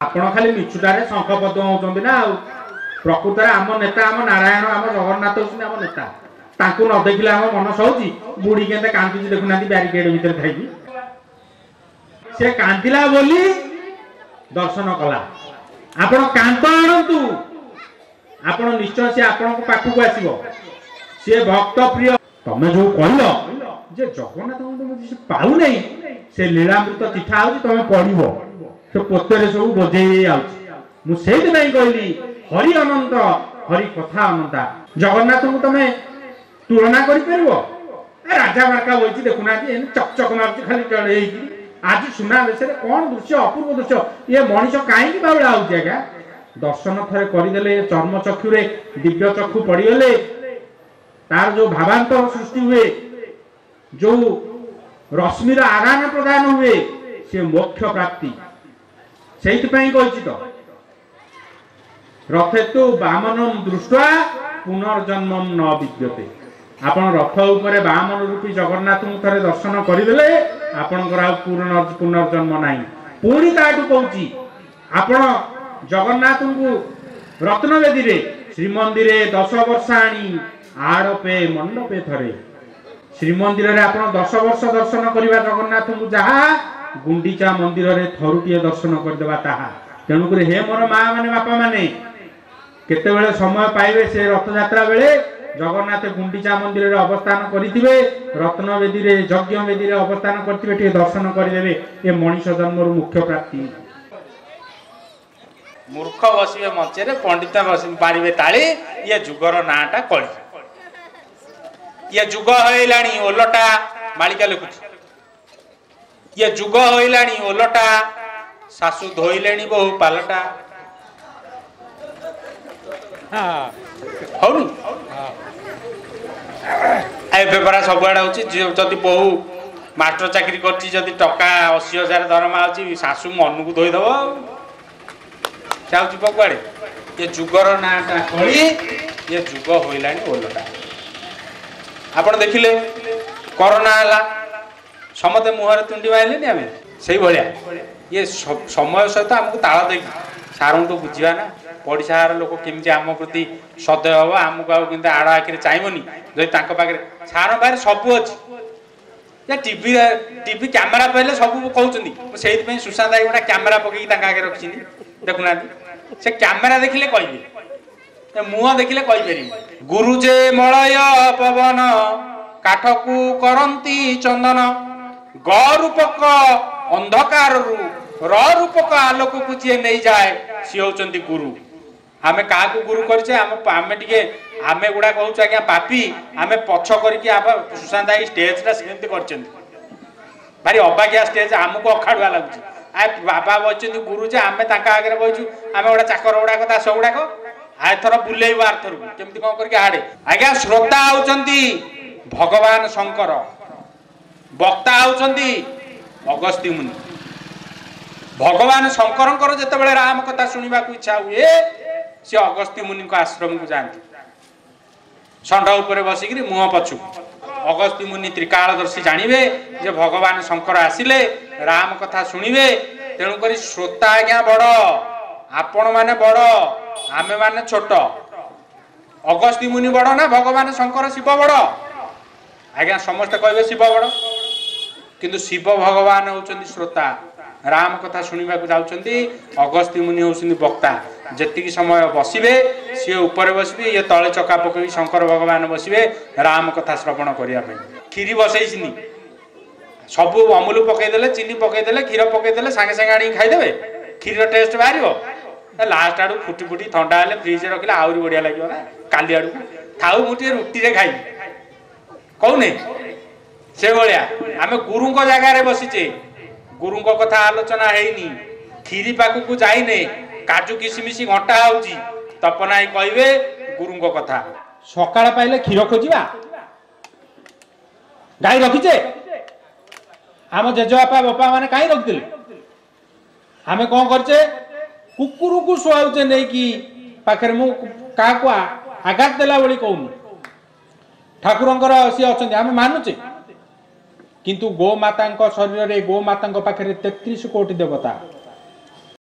आपण खाली मिछुटारे शंख पद्म होउछन्ति ना प्रकृत आम नेता आम नारायण आम जगन्नाथ होउछन्ति आम नेता ताकू न देखिले आम मन सौची बुढ़ी केते कांदुची देखुना बैरिकेड भीतर थाई से कांदिला बोली दर्शन कला आपण कांत आणंतु आपण निश्चय से आपण पाखु आसीबो से भक्त प्रिय तमे जो कहलो जे जगन्नाथ को पाउ नै से लीलामृत चिठा आउची तमे पढिबो तो पोतरे सब बोझे मुझे कहली हरि अनंत हरि कथा अनंता जगन्नाथ को तुम तुलना कर राजा मार्का बोलती देखुना चकचक मार्च खाली चढ़े आज सुना बेस कौन दृश्य अपूर्व दृश्य ये मनीष कहीं बाबा आज्ञा दर्शन थे करदे चर्म चक्षुरे दिव्य चक्षु पड़गले तार जो भावांतर सृष्टि हुए जो रश्मिर आदान प्रदान हुए से मोक्ष प्राप्ति से तो रथेतु वामनम दृष्ट्वा पुनर्जन्मम न विद्यते आपण रथ उपरे वामन रूपी जगन्नाथ थे दर्शन करदे आपणकर पुनर्जन्म नहीं पुणी ताठू कहूँ आपण जगन्नाथ को रत्नवेदी रे श्रीमंदिर 10 वर्षाणी आड़पे मंडपे थरे श्रीमंदिर रे आपण 10 वर्ष दर्शन करवा जगन्नाथ को जहा गुंडीचा मंदिर रे थरुटिए दर्शन करदेवा ताहा तेणुक हे मोर माँ माने बापा माने केते बेले समय पाइबे से रथ यात्रा बेले जगन्नाथ गुंडीचा मंदिर रे अवस्थान करिथिबे रत्नवेदी रे यज्ञ वेदी रे अवस्थान करथिबे टे दर्शन करदेबे ए मनीष जन्म रु मुख्य प्राप्ति मूर्ख बसिबे मंचे रे पंडित बसि पारिबे ताली ये जुगर नाटा कळी ये जुग होइलाणी ओलटा मालिका लिखुची ये जुग होइलाणी ओलटा सासु धोइलेणी बहु पालटा हौनी ए बड़ा सबुआडे होची जदि बहु मास्टर चाकरी करची जदि टका 80,000 दरमा आउची सासु मन को धोई दबो चाउची पकुआडे ये जुगर नाटा कळी ये जुग होइलाणी ओलटा आपण देखिले कोरोना हला समते मुहर तुंडी माइले आम से भाया ये समय सहित आमको ताल दे सार तो बुझा ना पड़शार लोक केमती आम प्रति सदय हम आमको आगे आड़ आखिर चाहबनी जब पाखे सार पाखे सब अच्छी टीवी टीवी कैमेरा पाइले सब कहते से सुशांत भाई गोटे कैमेरा पकई आगे रखी देखुना से कैमेरा देखिले कहे मुह देखिले कहीपर गुरुजे मलय पवन काठ को करती चंदन ग रूपक अंधकार र रूपक आलोक को जी नहीं जाए सी होचंती गुरु आमे का गुरु करछे आमे टिके आमे गुडा कहूछ आज्ञा पापी आमे पछ करके सुशांत भाई स्टेज रा सेमती करछंती भारी अबागिया स्टेज आमको अखाड़ुआ लागुची आ बाबा बचंती गुरु जे आमे ताका आगे बइछु आमे गोटा चाकर गुडा कथा सब गुडा आय थर बुलेइबो आर थर केमती कोन करके हाडे आज्ञा श्रोता होचंती भगवान शंकर वक्ता होचंती अगस्त्य मुनि भगवान शंकर जिते राम कथा शुणा इच्छा हुए सी अगस्त्य मुनि को आश्रम को जाती षंढ उपर बसिक मुह पछु अगस्त्य मुनि त्रिकालदर्शी जानवे जे भगवान शंकर आसिले राम कथा शुणवे तेणुक श्रोता आज्ञा बड़ आपण माने बड़ आमे माने छोट अगस्त्य मुनि बड़ ना भगवान शंकर शिव बड़ आज्ञा समस्त कहे शिव बड़ किंतु शिव भगवान होचंदी श्रोता राम कथा शुणा जाउछंती अगस्त्य मुनि होचंदी वक्ता जेतिकी समय बसिबे सी ऊपर बसबे ये तले चका पकई शंकर भगवान बसिबे राम कथा श्रवण करिया पे खीरी बसैसिनी सब अमूल पकईदेले चीनी पकईदेले क्षीर पकईदेले सांगे सांगे आनी खाईदेवे क्षीर टेस्ट बाहर लास्ट आड़ू फुटी फुटी ठंडा हेले फ्रिज रखिले आउरी बढ़िया लगे ना काली आड़ू थाऊ मुठे रुटी रे खाई कहूने से भाया आम गुरु जगार बसीचे गुरु कथा आलोचना हैनी खीरी पाखक जाइने काजू किसमिश घंटा होची तपना कहे गुरु कथा सकाळ पाइले क्षीर खोजा गाई रखीचे आम जेजेबापा बापा माने कहीं रखिले आम कौन करचे कुकुर को शुआचे नहीं कि पाखे मु क्या आघात देला भाई कहूनी ठाकुरंकर सी अच्छा आम मानुचे किंतु गोमाता शरीर रे गोमाता पाखे 33 कोटी देवता